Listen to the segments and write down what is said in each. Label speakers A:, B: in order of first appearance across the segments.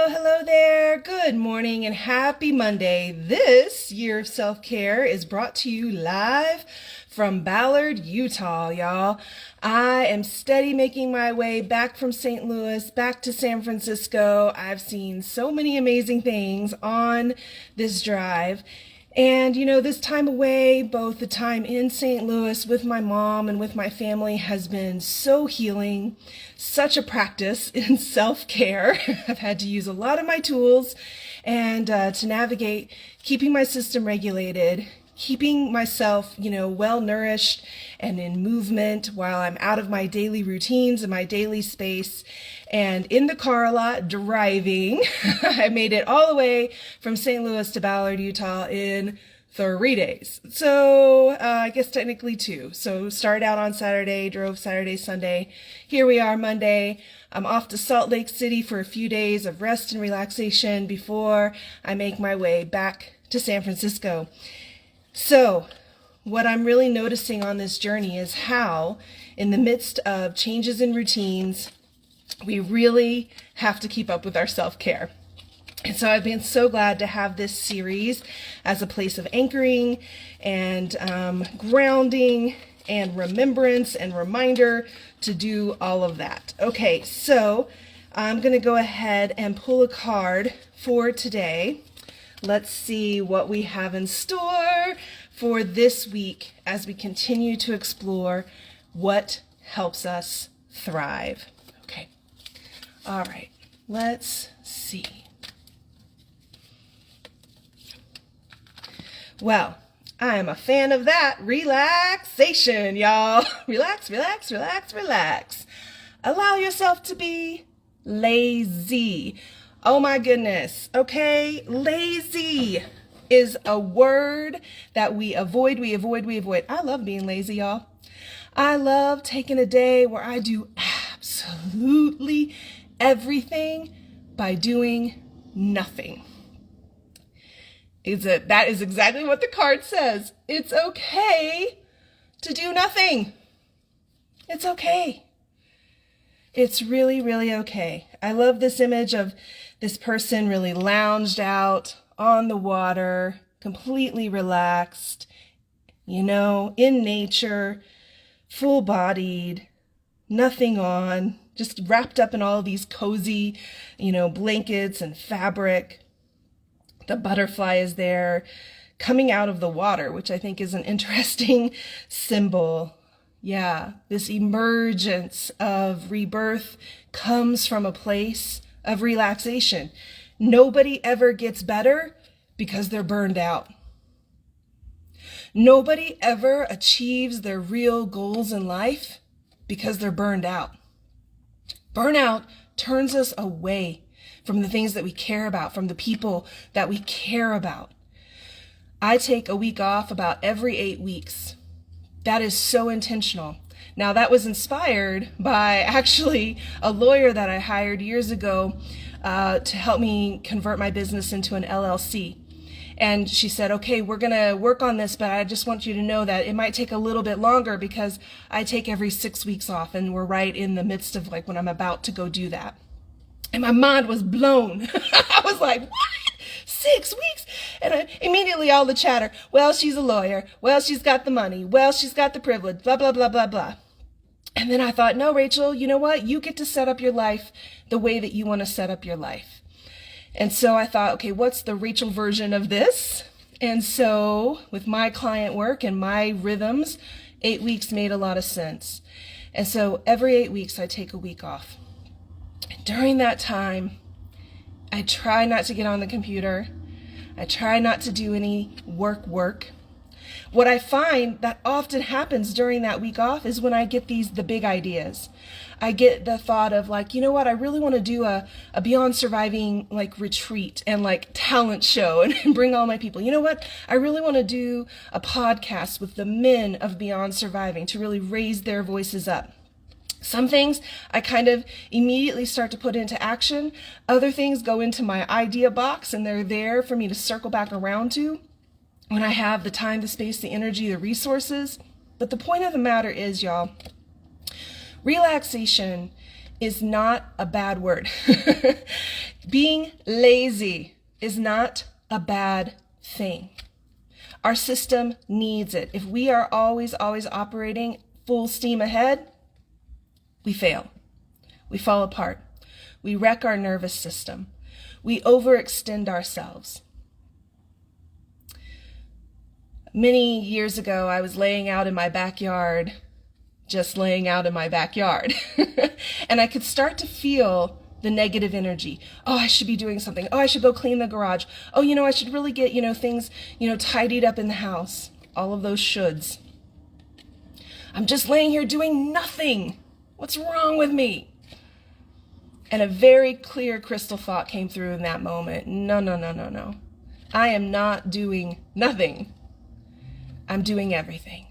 A: Hello there. Good morning and happy Monday. This year of self-care is brought to you live from Ballard, Utah, y'all. I am steady making my way back from St. Louis, back to San Francisco. I've seen so many amazing things on this drive. And, this time away, both the time in St. Louis with my mom and with my family has been so healing, such a practice in self-care. I've had to use a lot of my tools and to navigate keeping my system regulated, keeping myself, well-nourished and in movement while I'm out of my daily routines and my daily space. And in the car a lot, driving. I made it all the way from St. Louis to Ballard, Utah in 3 days. So I guess technically 2. So started out on Saturday, drove Saturday, Sunday. Here we are Monday. I'm off to Salt Lake City for a few days of rest and relaxation before I make my way back to San Francisco. So what I'm really noticing on this journey is how, in the midst of changes in routines, we really have to keep up with our self-care. And so I've been so glad to have this series as a place of anchoring and grounding and remembrance and reminder to do all of that. Okay, so I'm going to go ahead and pull a card for today. Let's see what we have in store for this week as we continue to explore what helps us thrive. Okay. All right. Let's see. Well, I am a fan of that relaxation, y'all. Relax, relax, relax, relax. Allow yourself to be lazy. Oh my goodness. Okay. Lazy is a word that we avoid. I love being lazy, y'all. I love taking a day where I do absolutely everything by doing nothing. That is exactly what the card says. It's okay to do nothing. It's okay. It's really, really okay. I love this image of this person really lounged out on the water, completely relaxed, in nature, full-bodied, nothing on, just wrapped up in all of these cozy, blankets and fabric. The butterfly is there coming out of the water, which I think is an interesting symbol. Yeah, this emergence of rebirth comes from a place of relaxation. Nobody ever gets better because they're burned out. Nobody ever achieves their real goals in life because they're burned out. Burnout turns us away from the things that we care about, from the people that we care about. I take a week off about every 8 weeks. That is so intentional. Now, that was inspired by actually a lawyer that I hired years ago to help me convert my business into an LLC. And she said, okay, we're going to work on this, but I just want you to know that it might take a little bit longer because I take every 6 weeks off, and we're right in the midst of when I'm about to go do that. And my mind was blown. I was like, what? 6 weeks? And immediately all the chatter, well, she's a lawyer. Well, she's got the money. Well, she's got the privilege, blah, blah, blah, blah, blah. And then I thought, no, Rachel, you know what? You get to set up your life the way that you want to set up your life. And so I thought, okay, what's the Rachel version of this? And so with my client work and my rhythms, 8 weeks made a lot of sense. And so every 8 weeks, I take a week off. And during that time, I try not to get on the computer. I try not to do any work. What I find that often happens during that week off is when I get the big ideas. I get the thought of I really want to do a Beyond Surviving retreat and talent show and bring all my people. You know what? I really want to do a podcast with the men of Beyond Surviving to really raise their voices up. Some things I kind of immediately start to put into action. Other things go into my idea box and they're there for me to circle back around to when I have the time, the space, the energy, the resources. But the point of the matter is, y'all, relaxation is not a bad word. Being lazy is not a bad thing. Our system needs it. If we are always operating full steam ahead, we fail. We fall apart. We wreck our nervous system. We overextend ourselves. Many years ago, I was laying out in my backyard, just laying out in my backyard. And I could start to feel the negative energy. Oh, I should be doing something. Oh, I should go clean the garage. Oh, I should really get, things, tidied up in the house. All of those shoulds. I'm just laying here doing nothing. What's wrong with me? And a very clear crystal thought came through in that moment. No. I am not doing nothing. I'm doing everything.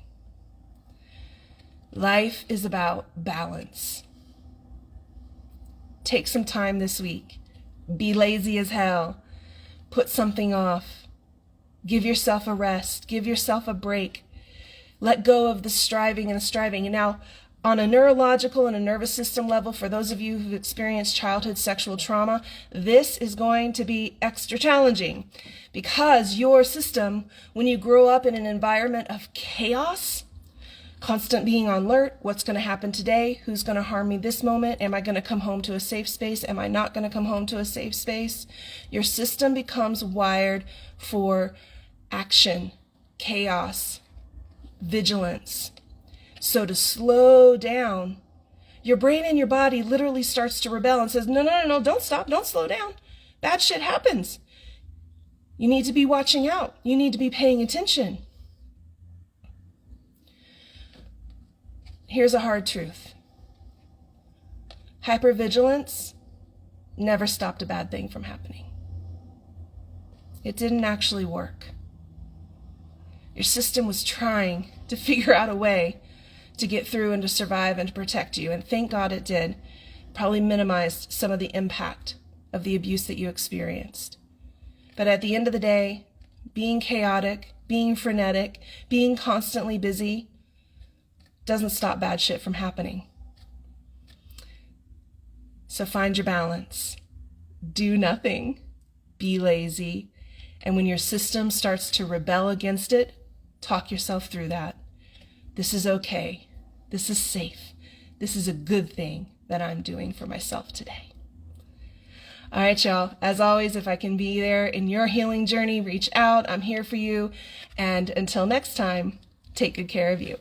A: Life is about balance. Take some time this week. Be lazy as hell. Put something off. Give yourself a rest. Give yourself a break. Let go of the striving and the striving. And now, on a neurological and a nervous system level, for those of you who've experienced childhood sexual trauma, this is going to be extra challenging because your system, when you grow up in an environment of chaos, constant being on alert, what's going to happen today? Who's going to harm me this moment? Am I going to come home to a safe space? Am I not going to come home to a safe space? Your system becomes wired for action, chaos, vigilance. So to slow down, your brain and your body literally starts to rebel and says, no, don't stop, don't slow down. Bad shit happens. You need to be watching out. You need to be paying attention. Here's a hard truth. Hypervigilance never stopped a bad thing from happening. It didn't actually work. Your system was trying to figure out a way to get through and to survive and to protect you. And thank God it did. Probably minimized some of the impact of the abuse that you experienced. But at the end of the day, being chaotic, being frenetic, being constantly busy doesn't stop bad shit from happening. So find your balance. Do nothing. Be lazy. And when your system starts to rebel against it, talk yourself through that. This is okay. This is safe. This is a good thing that I'm doing for myself today. All right, y'all. As always, if I can be there in your healing journey, reach out. I'm here for you. And until next time, take good care of you.